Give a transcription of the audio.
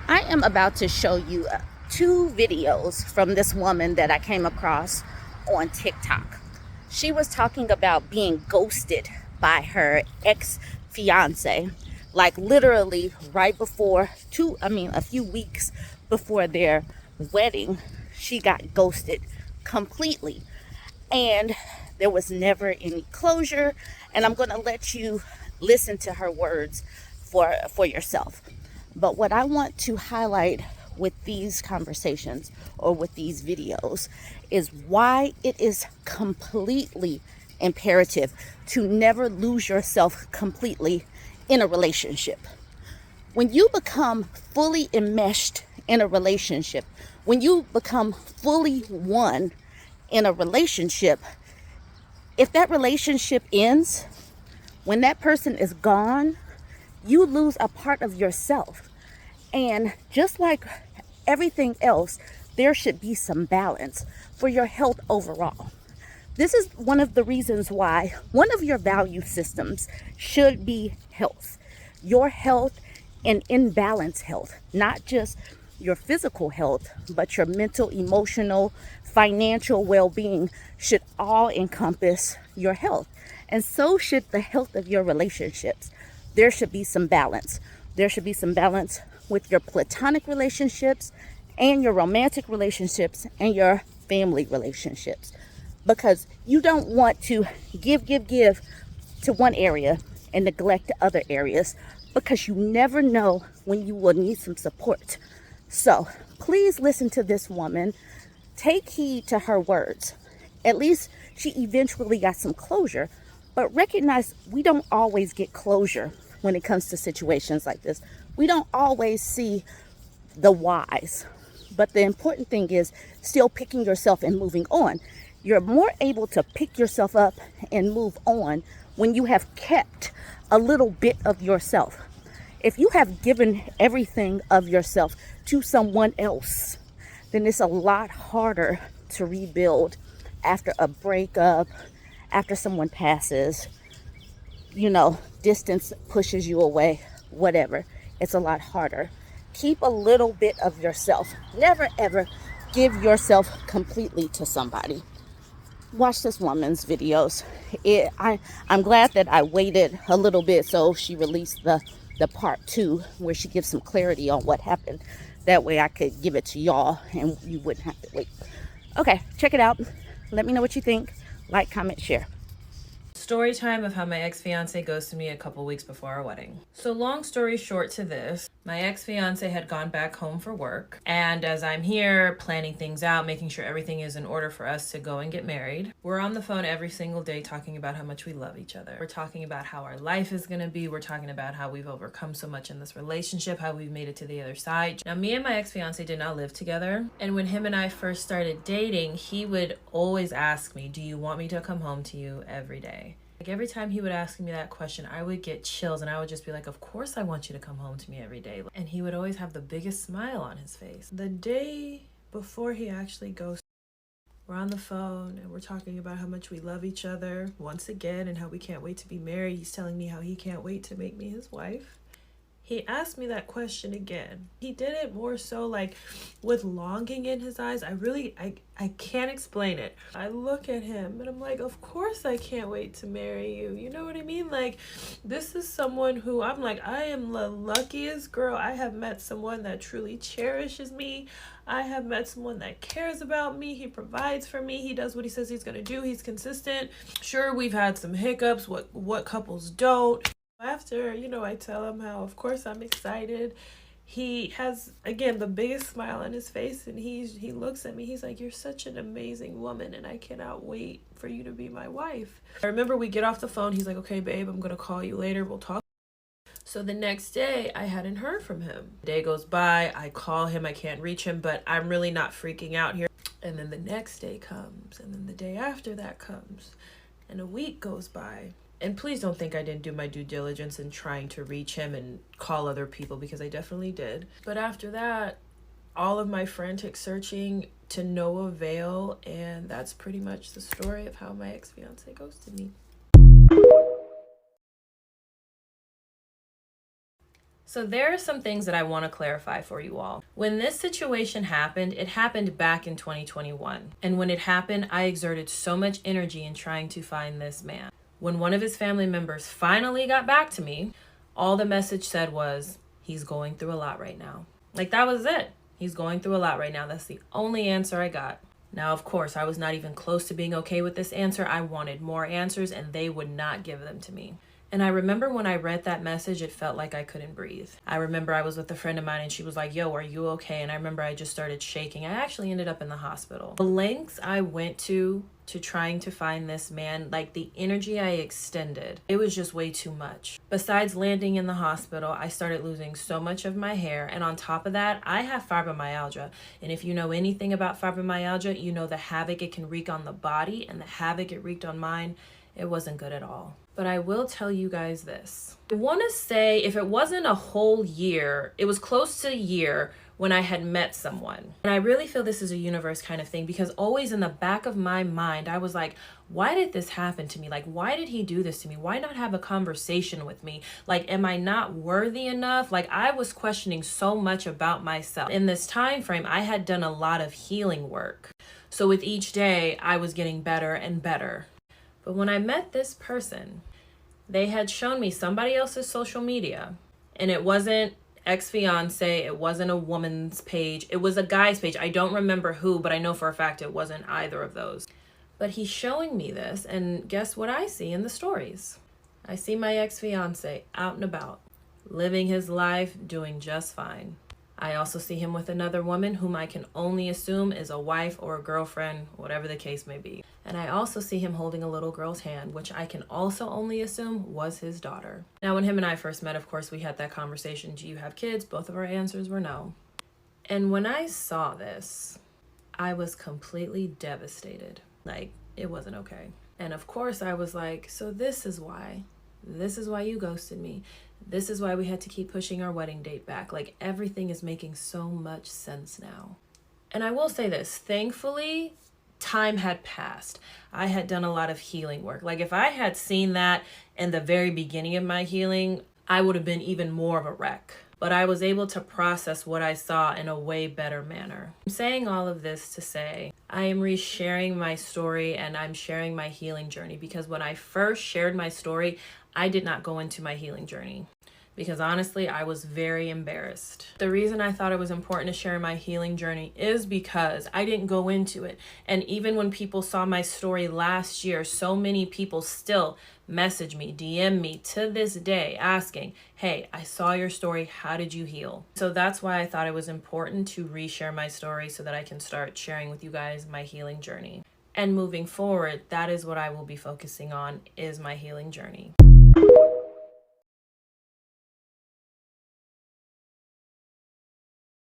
I am about to show you two videos from this woman that I came across on TikTok. She was talking about being ghosted by her ex-fiance, like literally right before a few weeks before their wedding. She got ghosted completely, and there was never any closure. And I'm going to let you listen to her words for yourself. But what I want to highlight with these conversations or with these videos is why it is completely imperative to never lose yourself completely in a relationship. When you become fully enmeshed in a relationship, when you become fully one in a relationship, if that relationship ends, when that person is gone, you lose a part of yourself. And just like everything else, there should be some balance for your health overall. This is one of the reasons why one of your value systems should be health. Your health and in balance health, not just your physical health, but your mental, emotional, financial well-being should all encompass your health. And so should the health of your relationships. There should be some balance. There should be some balance with your platonic relationships and your romantic relationships and your family relationships. Because you don't want to give to one area and neglect other areas, because you never know when you will need some support. So please listen to this woman. Take heed to her words. At least she eventually got some closure, but recognize we don't always get closure when it comes to situations like this. We don't always see the whys, but the important thing is still picking yourself and moving on. You're more able to pick yourself up and move on when you have kept a little bit of yourself. If you have given everything of yourself to someone else, then it's a lot harder to rebuild after a breakup, after someone passes, distance pushes you away, whatever. It's a lot harder. Keep a little bit of yourself. Never ever give yourself completely to somebody. Watch this woman's videos. I'm glad that I waited a little bit so she released the part 2 where she gives some clarity on what happened. That way I could give it to y'all and you wouldn't have to wait. Okay, check it out. Let me know what you think. Like, comment, share. Story time of how my ex-fiance ghosted me a couple weeks before our wedding. So long story short to this, my ex-fiance had gone back home for work, and as I'm here planning things out, making sure everything is in order for us to go and get married, we're on the phone every single day talking about how much we love each other. We're talking about how our life is going to be. We're talking about how we've overcome so much in this relationship, how we've made it to the other side. Now, me and my ex-fiance did not live together, and when him and I first started dating, he would always ask me, do you want me to come home to you every day? Like every time he would ask me that question, I would get chills and I would just be like, of course I want you to come home to me every day. And he would always have the biggest smile on his face. The day before he actually goes, we're on the phone and we're talking about how much we love each other once again and how we can't wait to be married. He's telling me how he can't wait to make me his wife. He asked me that question again. He did it more so like with longing in his eyes. I can't explain it. I look at him and I'm like, of course I can't wait to marry you. You know what I mean? Like, this is someone who I'm like, I am the luckiest girl. I have met someone that truly cherishes me. I have met someone that cares about me. He provides for me. He does what he says he's going to do. He's consistent. Sure, we've had some hiccups, what couples don't. After, I tell him how, of course, I'm excited. He has, again, the biggest smile on his face, and he looks at me. He's like, you're such an amazing woman, and I cannot wait for you to be my wife. I remember we get off the phone. He's like, okay, babe, I'm going to call you later. We'll talk. So the next day, I hadn't heard from him. The day goes by. I call him. I can't reach him, but I'm really not freaking out here. And then the next day comes, and then the day after that comes, and a week goes by. And please don't think I didn't do my due diligence in trying to reach him and call other people, because I definitely did. But after that, all of my frantic searching to no avail, and that's pretty much the story of how my ex-fiance ghosted me. So there are some things that I want to clarify for you all. When this situation happened, it happened back in 2021. And when it happened, I exerted so much energy in trying to find this man. When one of his family members finally got back to me, all the message said was, he's going through a lot right now. Like, that was it. He's going through a lot right now. That's the only answer I got. Now, of course, I was not even close to being okay with this answer. I wanted more answers, and they would not give them to me. And I remember when I read that message, it felt like I couldn't breathe. I remember I was with a friend of mine and she was like, yo, are you okay? And I remember I just started shaking. I actually ended up in the hospital. The lengths I went to trying to find this man, like the energy I extended, it was just way too much. Besides landing in the hospital, I started losing so much of my hair. And on top of that, I have fibromyalgia. And if you know anything about fibromyalgia, you know the havoc it can wreak on the body, and the havoc it wreaked on mine, it wasn't good at all. But I will tell you guys this. I want to say if it wasn't a whole year, it was close to a year when I had met someone. And I really feel this is a universe kind of thing, because always in the back of my mind, I was like, why did this happen to me? Like, why did he do this to me? Why not have a conversation with me? Like, am I not worthy enough? Like, I was questioning so much about myself. In this time frame, I had done a lot of healing work. So with each day, I was getting better and better. But when I met this person, they had shown me somebody else's social media, and it wasn't ex-fiance, it wasn't a woman's page, it was a guy's page. I don't remember who, but I know for a fact it wasn't either of those. But he's showing me this, and guess what I see in the stories? I see my ex-fiance out and about, living his life, doing just fine. I also see him with another woman whom I can only assume is a wife or a girlfriend, whatever the case may be. And I also see him holding a little girl's hand, which I can also only assume was his daughter. Now, when him and I first met, of course, we had that conversation. Do you have kids? Both of our answers were no. And when I saw this, I was completely devastated. Like, it wasn't okay. And of course, I was like, so this is why you ghosted me. This is why we had to keep pushing our wedding date back. Like, everything is making so much sense now. And I will say this, thankfully, time had passed. I had done a lot of healing work. Like, if I had seen that in the very beginning of my healing, I would have been even more of a wreck. But I was able to process what I saw in a way better manner. I'm saying all of this to say, I am resharing my story, and I'm sharing my healing journey, because when I first shared my story, I did not go into my healing journey, because honestly, I was very embarrassed. The reason I thought it was important to share my healing journey is because I didn't go into it. And even when people saw my story last year, so many people still message me, DM me to this day asking, hey, I saw your story. How did you heal? So that's why I thought it was important to reshare my story, so that I can start sharing with you guys my healing journey. And moving forward, that is what I will be focusing on, is my healing journey.